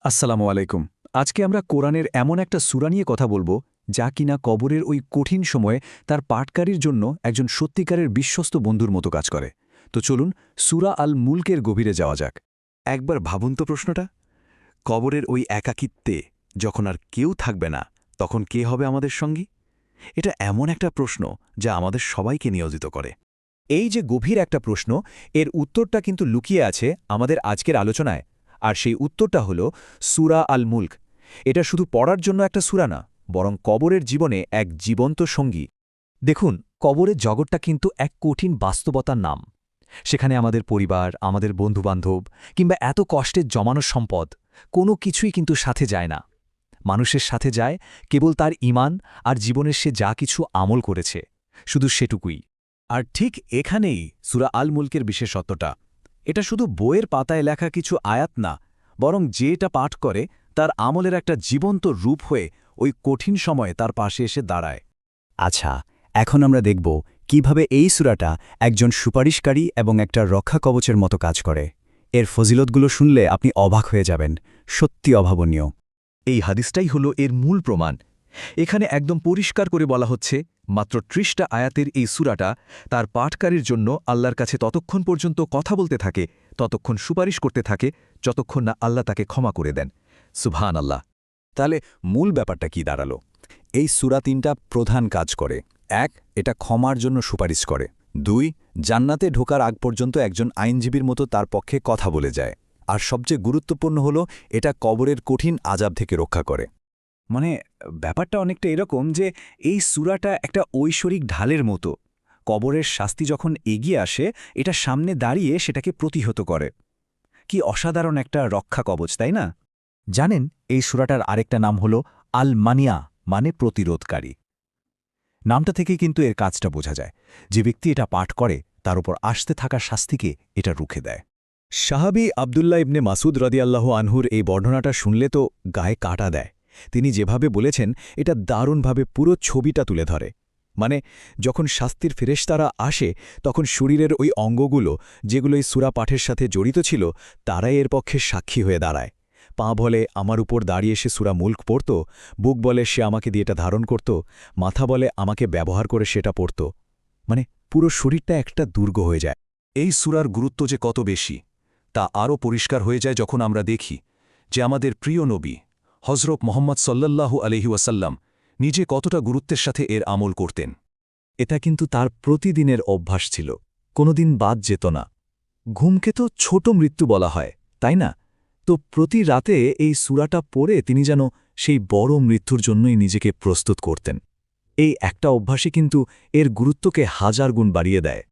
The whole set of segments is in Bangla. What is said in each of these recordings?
আসসালামু আলাইকুম। আজকে আমরা কোরআনের এমন একটা সূরা নিয়ে কথা বলবো, যা কিনা কবরের ওই কঠিন সময়ে তার পাঠকারীর জন্য একজন সত্যিকারের বিশ্বস্ত বন্ধুর মতো কাজ করে। তো চলুন সূরা আল মুলকের গভীরে যাওয়া যাক। একবার ভাবুন তো প্রশ্নটা, কবরের ওই একাকিত্বে যখন আর কেউ থাকবে না, তখন কে হবে আমাদের সঙ্গী? এটা এমন একটা প্রশ্ন যা আমাদের সবাইকে নিয়োজিত করে। এই যে গভীর একটা প্রশ্ন, এর উত্তরটা কিন্তু লুকিয়ে আছে আমাদের আজকের আলোচনায়। আর সেই উত্তরটা হল সূরা আল মুলক। এটা শুধু পড়ার জন্য একটা সূরা না, বরং কবরের জীবনে এক জীবন্ত সঙ্গী। দেখুন, কবরের জগৎটা কিন্তু এক কঠিন বাস্তবতার নাম। সেখানে আমাদের পরিবার, আমাদের বন্ধুবান্ধব কিংবা এত কষ্টের জমানো সম্পদ কোনো কিছুই কিন্তু সাথে যায় না। মানুষের সাথে যায় কেবল তার ঈমান আর জীবনের সে যা কিছু আমল করেছে, শুধু সেটুকুই। আর ঠিক এখানেই সূরা আল মুলকের বিশেষত্বটা। এটা শুধু বইয়ের পাতায় লেখা কিছু আয়াত না, বরং যে এটা পাঠ করে তার আমলের একটা জীবন্ত রূপ হয়ে ওই কঠিন সময়ে তার পাশে এসে দাঁড়ায়। আচ্ছা, এখন আমরা দেখব কিভাবে এই সূরাটা একজন সুপারিশকারী এবং একটা রক্ষা কবচের মতো কাজ করে। এর ফজিলতগুলো শুনলে আপনি অবাক হয়ে যাবেন, সত্যি অভাবনীয়। এই হাদিসটাই হলো এর মূল প্রমাণ। এখানে একদম পরিষ্কার করে বলা হচ্ছে, মাত্র ৩০টা আয়াতের এই সূরাটা তার পাঠকারীর জন্য আল্লাহর কাছে ততক্ষণ পর্যন্ত কথা বলতে থাকে, ততক্ষণ সুপারিশ করতে থাকে, যতক্ষণ না আল্লাহ তাকে ক্ষমা করে দেন। সুবহান আল্লাহ। তাহলে মূল ব্যাপারটা কি দাঁড়ালো? এই সূরা ৩টা প্রধান কাজ করে। ১, এটা ক্ষমার জন্য সুপারিশ করে। ২, জান্নাতে ঢোকার আগ পর্যন্ত একজন আইনজীবীর মতো তার পক্ষে কথা বলে যায়। আর সবচেয়ে গুরুত্বপূর্ণ হল, এটা কবরের কঠিন আযাব থেকে রক্ষা করে। মানে ব্যাপারটা অনেকটা এরকম যে এই সূরাটা একটা ঐশ্বরিক ঢালের মতো। কবরের শাস্তি যখন এগিয়ে আসে, এটা সামনে দাঁড়িয়ে সেটাকে প্রতিহত করে। কি অসাধারণ একটা রক্ষা কবচ, তাই না? জানেন, এই সূরাটার আরেকটা নাম হল আল মানিয়া, মানে প্রতিরোধকারী। নামটা থেকেই কিন্তু এর কাজটা বোঝা যায়। যে ব্যক্তি এটা পাঠ করে তার উপর আসতে থাকা শাস্তিকে এটা রুখে দেয়। সাহাবী আবদুল্লাহ ইবনে মাসুদ রাদিয়াল্লাহু আনহুর এই বর্ণনাটা শুনলে তো গায়ে কাঁটা দেয়। তিনি যেভাবে বলেছেন, এটা দারুণভাবে পুরো ছবিটা তুলে ধরে। মানে যখন শাস্তির ফেরেশতারা আসে, তখন শরীরের ওই অঙ্গগুলো, যেগুলো এই সূরা পাঠের সাথে জড়িত ছিল, তারাই এর পক্ষে সাক্ষী হয়ে দাঁড়ায়। পা বলে আমার উপর দাঁড়িয়ে সে সূরা মুলক পড়ত, বুক বলে সে আমাকে দিয়ে এটা ধারণ করত, মাথা বলে আমাকে ব্যবহার করে সেটা পড়ত। মানে পুরো শরীরটা একটা দুর্গ হয়ে যায়। এই সূরার গুরুত্ব যে কত বেশি, তা আরও পরিষ্কার হয়ে যায় যখন আমরা দেখি যে আমাদের প্রিয় নবী হযরত মুহাম্মদ সাল্লাল্লাহু আলাইহি ওয়াসাল্লাম নিজে কতটা গুরুত্বের সাথে এর আমল করতেন। এটা কিন্তু তার প্রতিদিনের অভ্যাস ছিল, কোনোদিন বাদ যেত না। ঘুমকে তো ছোট মৃত্যু বলা হয়, তাই না? তো প্রতি রাতে এই সূরাটা পড়ে তিনি যেন সেই বড় মৃত্যুর জন্যই নিজেকে প্রস্তুত করতেন। এই একটা অভ্যাসই কিন্তু এর গুরুত্বকে হাজার গুণ বাড়িয়ে দেয়।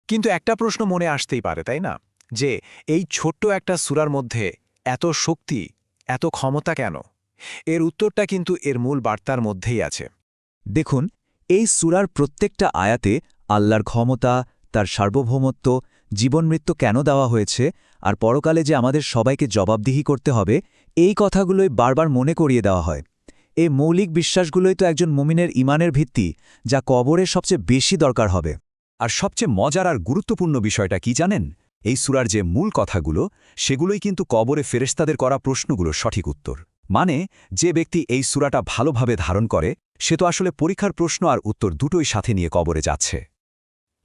কিন্তু একটা প্রশ্ন মনে আসতেই পারে, তাই না? যে এই ছোট্ট একটা সূরার মধ্যে এত শক্তি, এত ক্ষমতা কেন? এর উত্তরটা কিন্তু এর মূল বার্তার মধ্যেই আছে। দেখুন, এই সূরার প্রত্যেকটা আয়াতে আল্লাহর ক্ষমতা, তার সার্বভৌমত্ব, জীবনমৃত্যু কেন দেওয়া হয়েছে, আর পরকালে যে আমাদের সবাইকে জবাবদিহি করতে হবে, এই কথাগুলোই বারবার মনে করিয়ে দেওয়া হয়। এই মৌলিক বিশ্বাসগুলোই তো একজন মুমিনের ঈমানের ভিত্তি, যা কবরের সবচেয়ে বেশি দরকার হবে। আর সবচেয়ে মজার আর গুরুত্বপূর্ণ বিষয়টা কি জানেন? এই সূরার যে মূল কথাগুলো, সেগুলোই কিন্তু কবরে ফেরেশতাদের করা প্রশ্নগুলোর সঠিক উত্তর। মানে যে ব্যক্তি এই সূরাটা ভালোভাবে ধারণ করে, সে তো আসলে পরীক্ষার প্রশ্ন আর উত্তর দুটোই সাথে নিয়ে কবরে যাচ্ছে।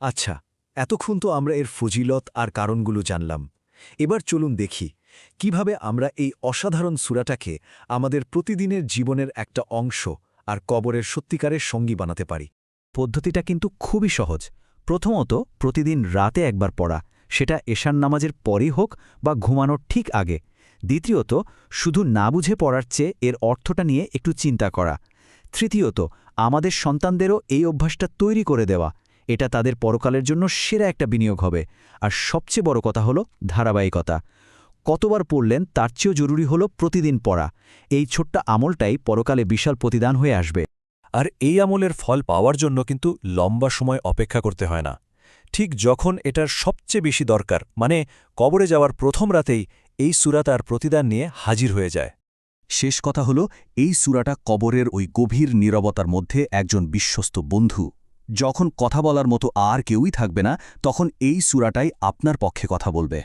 আচ্ছা, এতক্ষণ তো আমরা এর ফজিলত আর কারণগুলো জানলাম। এবার চলুন দেখি কিভাবে আমরা এই অসাধারণ সূরাটাকে আমাদের প্রতিদিনের জীবনের একটা অংশ আর কবরের সত্যিকারের সঙ্গী বানাতে পারি। পদ্ধতিটা কিন্তু খুবই সহজ। প্রথমত, প্রতিদিন রাতে একবার পড়া, সেটা এশার নামাজের পরই হোক বা ঘুমানোর ঠিক আগে। দ্বিতীয়ত, শুধু না বুঝে পড়ার চেয়ে এর অর্থটা নিয়ে একটু চিন্তা করা। তৃতীয়ত, আমাদের সন্তানদেরও এই অভ্যাসটা তৈরি করে দেওয়া। এটা তাদের পরকালের জন্য সেরা একটা বিনিয়োগ হবে। আর সবচেয়ে বড় কথা হলো ধারাবাহিকতা। কতবার পড়লেন তার চেয়েও জরুরি হলো প্রতিদিন পড়া। এই ছোট্ট আমলটাই পরকালে বিশাল প্রতিদান হয়ে আসবে। আর এই আমলের ফল পাওয়ার জন্য কিন্তু লম্বা সময় অপেক্ষা করতে হয় না। ঠিক যখন এটার সবচেয়ে বেশি দরকার, মানে কবরে যাওয়ার প্রথম রাতেই এই সূরা তার প্রতিদান নিয়ে হাজির হয়ে যায়। শেষ কথা হলো, এই সূরাটা কবরের ওই গভীর নীরবতার মধ্যে একজন বিশ্বস্ত বন্ধু। যখন কথা বলার মতো আর কেউই থাকবে না, তখন এই সূরাটাই আপনার পক্ষে কথা বলবে।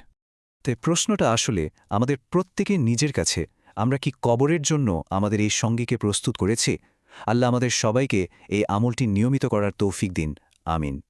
তে প্রশ্নটা আসলে আমাদের প্রত্যেকের নিজের কাছে, আমরা কি কবরের জন্য আমাদের এই সঙ্গীকে প্রস্তুত করেছি? আল্লাহ আমাদের সবাইকে এই আমলটি নিয়মিত করার তৌফিক দিন। আমিন।